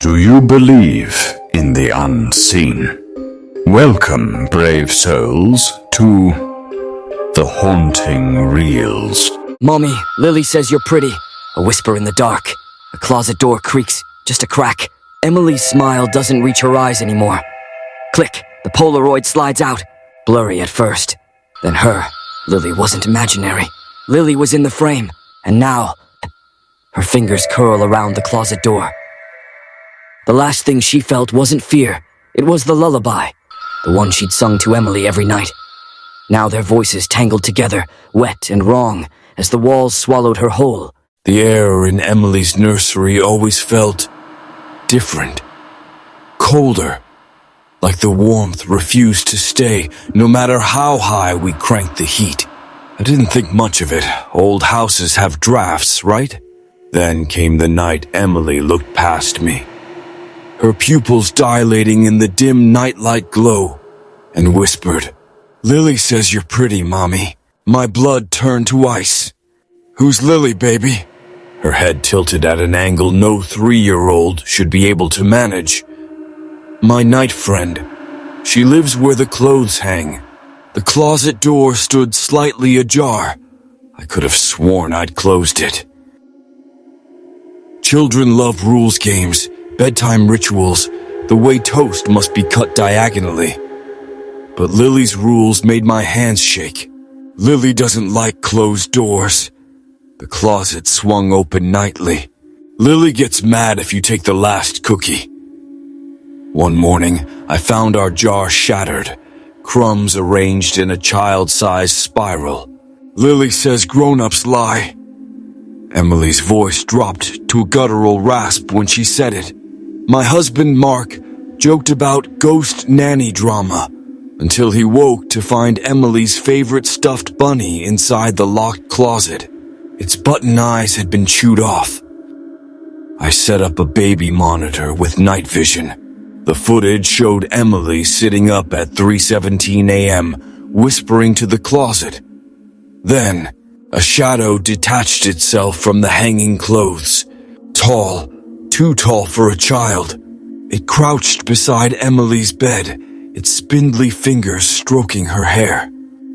Do you believe in the unseen? Welcome, brave souls, to the haunting reels. Mommy, Lily says you're pretty. A whisper in the dark. A closet door creaks, just a crack. Emily's smile doesn't reach her eyes anymore. Click, the Polaroid slides out. Blurry at first. Then her. Lily wasn't imaginary. Lily was in the frame. And now, her fingers curl around the closet door. The last thing she felt wasn't fear. It was the lullaby. The one she'd sung to Emily every night. Now their voices tangled together, wet and wrong, as the walls swallowed her whole. The air in Emily's nursery always felt different. Colder. Like the warmth refused to stay, no matter how high we cranked the heat. I didn't think much of it. Old houses have drafts, right? Then came the night Emily looked past me. Her pupils dilating in the dim nightlight glow, and whispered, "Lily says you're pretty, Mommy." My blood turned to ice. "Who's Lily, baby?" Her head tilted at an angle no 3-year-old should be able to manage. "My night friend. She lives where the clothes hang." The closet door stood slightly ajar. I could have sworn I'd closed it. Children love rules games, bedtime rituals, the way toast must be cut diagonally. But Lily's rules made my hands shake. Lily doesn't like closed doors. The closet swung open nightly. Lily gets mad if you take the last cookie. One morning, I found our jar shattered, crumbs arranged in a child-sized spiral. Lily says grown-ups lie. Emily's voice dropped to a guttural rasp when she said it. My husband, Mark, joked about ghost nanny drama until he woke to find Emily's favorite stuffed bunny inside the locked closet. Its button eyes had been chewed off. I set up a baby monitor with night vision. The footage showed Emily sitting up at 3:17 a.m., whispering to the closet. Then, a shadow detached itself from the hanging clothes. Tall, too tall for a child. It crouched beside Emily's bed, its spindly fingers stroking her hair.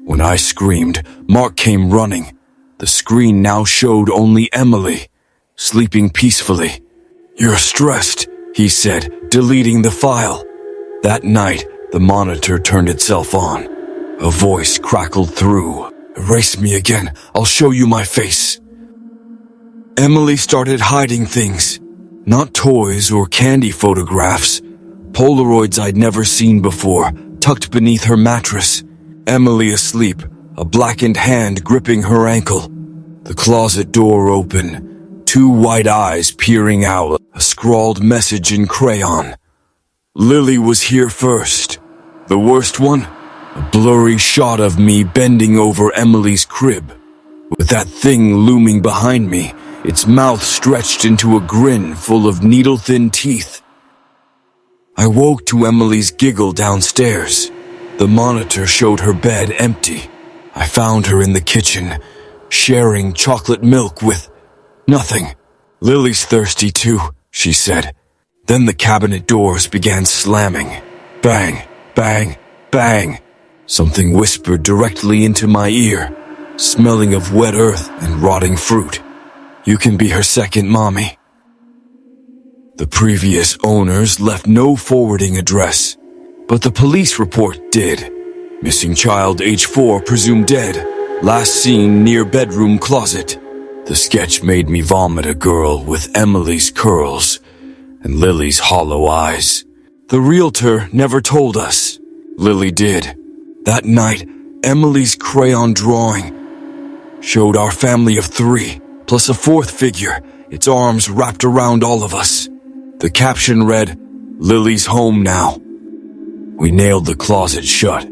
When I screamed, Mark came running. The screen now showed only Emily, sleeping peacefully. "You're stressed," he said, deleting the file. That night, the monitor turned itself on. A voice crackled through. "Erase me again. I'll show you my face." Emily started hiding things. Not toys or candy photographs. Polaroids I'd never seen before, tucked beneath her mattress. Emily asleep, a blackened hand gripping her ankle. The closet door open, 2 white eyes peering out, a scrawled message in crayon. Lily was here first. The worst one? A blurry shot of me bending over Emily's crib. With that thing looming behind me, its mouth stretched into a grin full of needle-thin teeth. I woke to Emily's giggle downstairs. The monitor showed her bed empty. I found her in the kitchen, sharing chocolate milk with nothing. "Lily's thirsty too," she said. Then the cabinet doors began slamming. Bang, bang, bang. Something whispered directly into my ear, smelling of wet earth and rotting fruit. "You can be her second mommy." The previous owners left no forwarding address, but the police report did. Missing child age 4 presumed dead, last seen near bedroom closet. The sketch made me vomit a girl with Emily's curls and Lily's hollow eyes. The realtor never told us. Lily did. That night, Emily's crayon drawing showed our family of 3, plus a 4th figure, its arms wrapped around all of us. The caption read, "Lily's home now." We nailed the closet shut.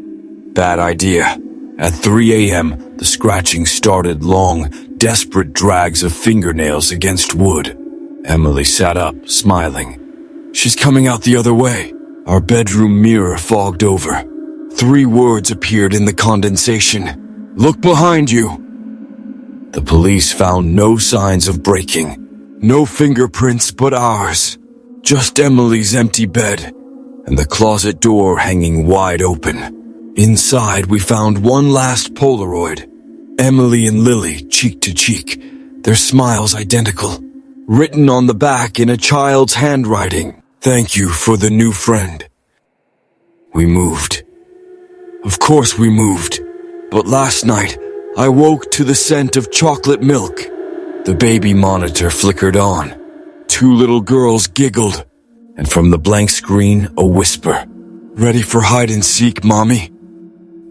Bad idea. At 3 a.m., the scratching started, long, desperate drags of fingernails against wood. Emily sat up, smiling. "She's coming out the other way." Our bedroom mirror fogged over. 3 words appeared in the condensation. "Look behind you." The police found no signs of breaking. No fingerprints but ours. Just Emily's empty bed and the closet door hanging wide open. Inside, we found one last Polaroid. Emily and Lily, cheek to cheek, their smiles identical. Written on the back in a child's handwriting, "Thank you for the new friend." We moved. Of course we moved. But last night, I woke to the scent of chocolate milk. The baby monitor flickered on. Two little girls giggled. And from the blank screen, a whisper. "Ready for hide and seek, Mommy?"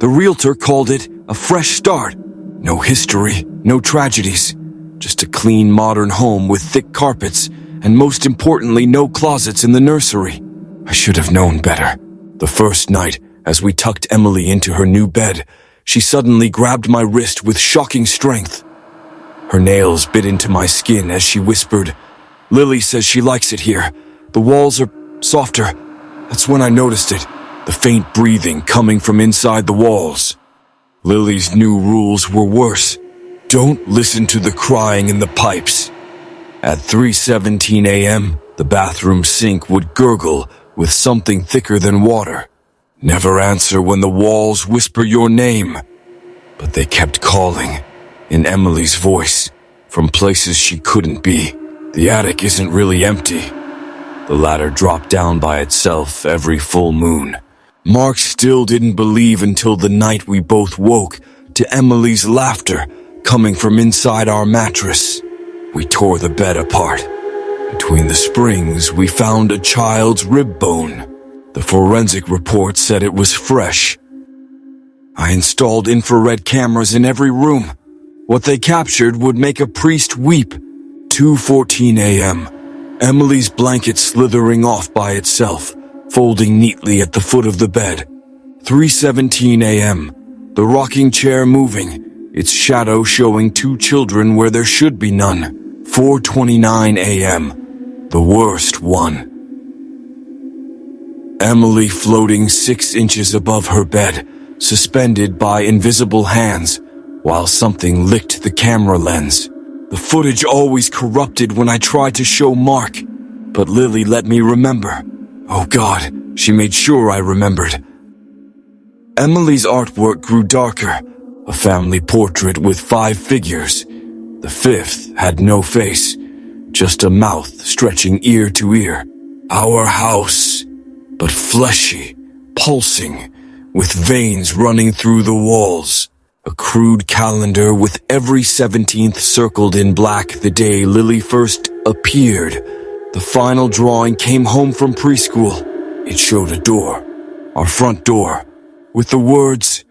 The realtor called it a fresh start. No history, no tragedies. Just a clean, modern home with thick carpets, and most importantly, no closets in the nursery. I should have known better. The first night, as we tucked Emily into her new bed, she suddenly grabbed my wrist with shocking strength. Her nails bit into my skin as she whispered, "Lily says she likes it here. The walls are softer." That's when I noticed it, the faint breathing coming from inside the walls. Lily's new rules were worse. Don't listen to the crying in the pipes. At 3:17 a.m., the bathroom sink would gurgle with something thicker than water. Never answer when the walls whisper your name. But they kept calling, in Emily's voice, from places she couldn't be. The attic isn't really empty. The ladder dropped down by itself every full moon. Mark still didn't believe until the night we both woke to Emily's laughter coming from inside our mattress. We tore the bed apart. Between the springs, we found a child's rib bone. The forensic report said it was fresh. I installed infrared cameras in every room. What they captured would make a priest weep. 2:14 a.m. Emily's blanket slithering off by itself, folding neatly at the foot of the bed. 3:17 a.m. The rocking chair moving, its shadow showing two children where there should be none. 4:29 a.m. The worst one. Emily floating 6 inches above her bed, suspended by invisible hands, while something licked the camera lens. The footage always corrupted when I tried to show Mark, but Lily let me remember. Oh God, she made sure I remembered. Emily's artwork grew darker, a family portrait with 5 figures. The 5th had no face, just a mouth stretching ear to ear. Our house, but fleshy, pulsing, with veins running through the walls. A crude calendar with every 17th circled in black the day Lily first appeared. The final drawing came home from preschool. It showed a door, our front door, with the words,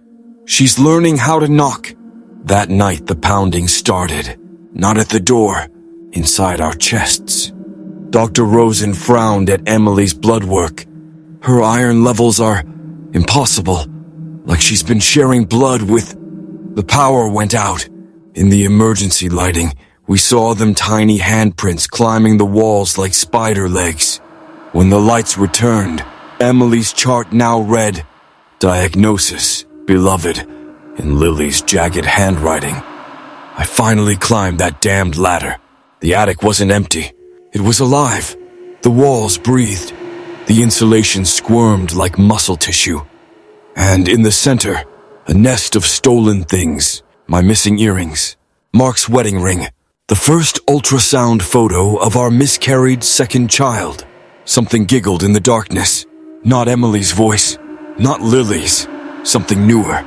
"She's learning how to knock." That night the pounding started, not at the door, inside our chests. Dr. Rosen frowned at Emily's blood work. Her iron levels are impossible, like she's been sharing blood with... The power went out. In the emergency lighting, we saw them tiny handprints climbing the walls like spider legs. When the lights returned, Emily's chart now read, "Diagnosis, beloved," in Lily's jagged handwriting. I finally climbed that damned ladder. The attic wasn't empty. It was alive. The walls breathed. The insulation squirmed like muscle tissue. And in the center, a nest of stolen things, my missing earrings, Mark's wedding ring, the first ultrasound photo of our miscarried second child. Something giggled in the darkness. Not Emily's voice, not Lily's, something newer.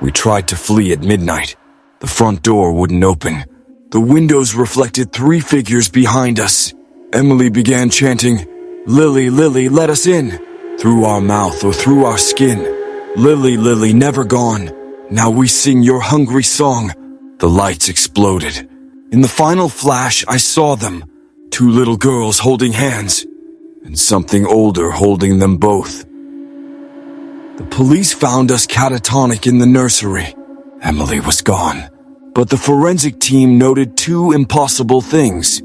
We tried to flee at midnight. The front door wouldn't open. The windows reflected 3 figures behind us. Emily began chanting, "Lily, Lily, let us in," through our mouth or through our skin. "Lily, Lily, never gone. Now we sing your hungry song." The lights exploded. In the final flash, I saw them. 2 little girls holding hands, and something older holding them both. The police found us catatonic in the nursery. Emily was gone. But the forensic team noted 2 impossible things.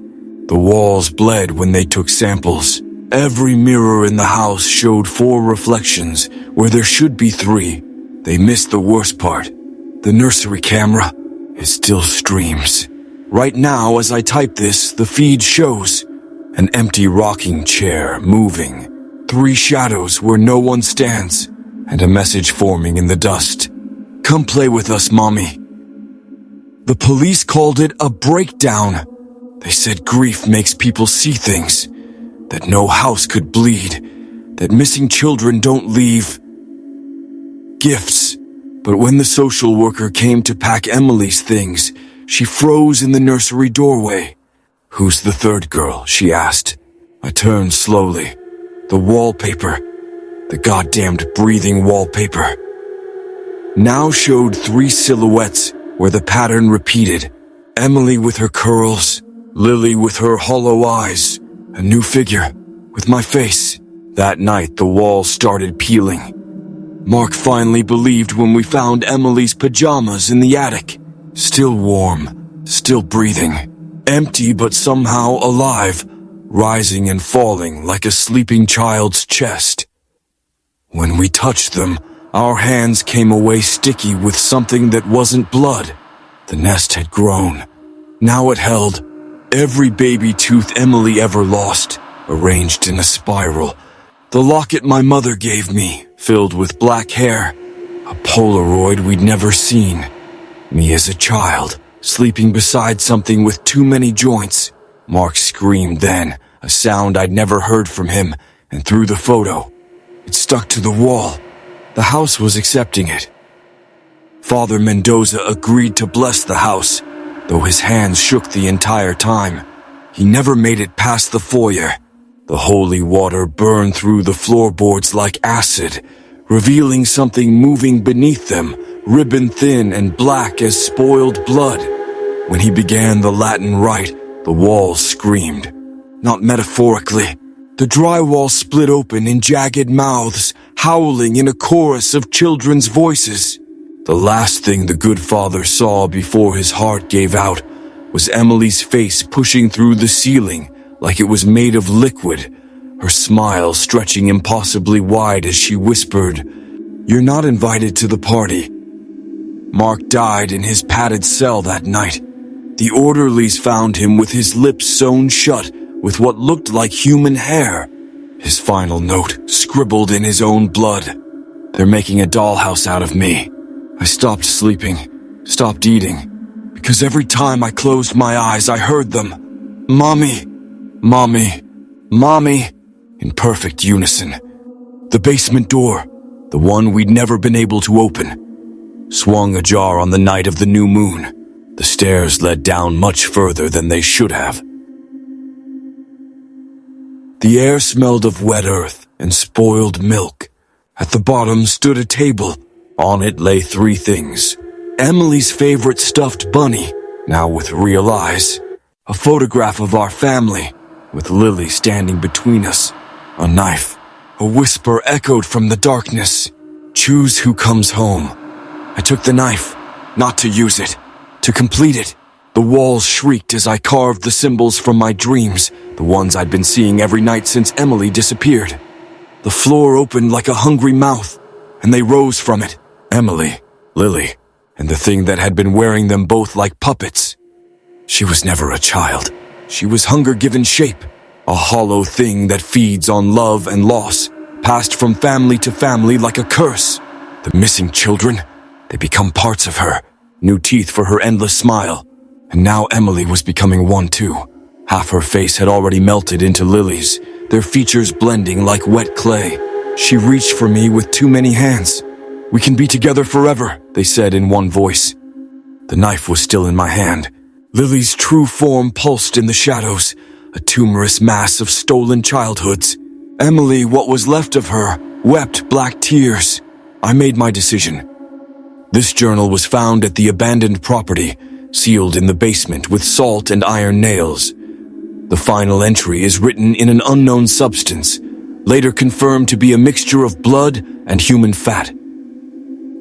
The walls bled when they took samples. Every mirror in the house showed 4 reflections where there should be 3. They missed the worst part. The nursery camera, it still streams. Right now, as I type this, the feed shows An empty rocking chair moving, 3 shadows where no one stands, and a message forming in the dust. Come play with us, Mommy. The police called it a breakdown. They said grief makes people see things, that no house could bleed, that missing children don't leave gifts. But when the social worker came to pack Emily's things, she froze in the nursery doorway. Who's the third girl? She asked. I turned slowly. The wallpaper, the goddamned breathing wallpaper, now showed 3 silhouettes where the pattern repeated. Emily with her curls, Lily with her hollow eyes, a new figure with my face. That night, the walls started peeling. Mark finally believed when we found Emily's pajamas in the attic. Still warm, still breathing, empty but somehow alive, rising and falling like a sleeping child's chest. When we touched them, our hands came away sticky with something that wasn't blood. The nest had grown. Now it held every baby tooth Emily ever lost, arranged in a spiral. The locket my mother gave me, filled with black hair. A Polaroid we'd never seen. Me as a child, sleeping beside something with too many joints. Mark screamed then, a sound I'd never heard from him, and threw the photo. It stuck to the wall. The house was accepting it. Father Mendoza agreed to bless the house, though his hands shook the entire time. He never made it past the foyer. The holy water burned through the floorboards like acid, revealing something moving beneath them, ribbon thin and black as spoiled blood. When he began the Latin rite, the walls screamed. Not metaphorically. The drywall split open in jagged mouths, howling in a chorus of children's voices. The last thing the good father saw before his heart gave out was Emily's face pushing through the ceiling like it was made of liquid, her smile stretching impossibly wide as she whispered, "You're not invited to the party." Mark died in his padded cell that night. The orderlies found him with his lips sewn shut with what looked like human hair. His final note, scribbled in his own blood. They're making a dollhouse out of me. I stopped sleeping, stopped eating, because every time I closed my eyes I heard them. Mommy, Mommy, Mommy, in perfect unison. The basement door, the one we'd never been able to open, swung ajar on the night of the new moon. The stairs led down much further than they should have. The air smelled of wet earth and spoiled milk. At the bottom stood a table. On it lay 3 things. Emily's favorite stuffed bunny, now with real eyes. A photograph of our family, with Lily standing between us. A knife. A whisper echoed from the darkness. Choose who comes home. I took the knife, not to use it, to complete it. The walls shrieked as I carved the symbols from my dreams, the ones I'd been seeing every night since Emily disappeared. The floor opened like a hungry mouth, and they rose from it. Emily, Lily, and the thing that had been wearing them both like puppets. She was never a child. She was hunger given shape, a hollow thing that feeds on love and loss, passed from family to family like a curse. The missing children, they become parts of her, new teeth for her endless smile. And now Emily was becoming one too. Half her face had already melted into Lily's, their features blending like wet clay. She reached for me with too many hands. We can be together forever, they said in one voice. The knife was still in my hand. Lily's true form pulsed in the shadows, a tumorous mass of stolen childhoods. Emily, what was left of her, wept black tears. I made my decision. This journal was found at the abandoned property, sealed in the basement with salt and iron nails. The final entry is written in an unknown substance, later confirmed to be a mixture of blood and human fat.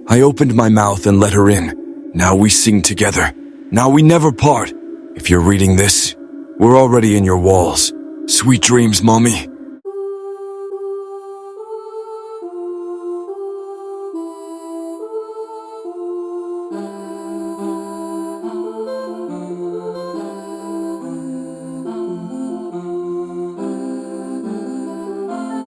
I opened my mouth and let her in. Now we sing together. Now we never part. If you're reading this, we're already in your walls. Sweet dreams, Mommy.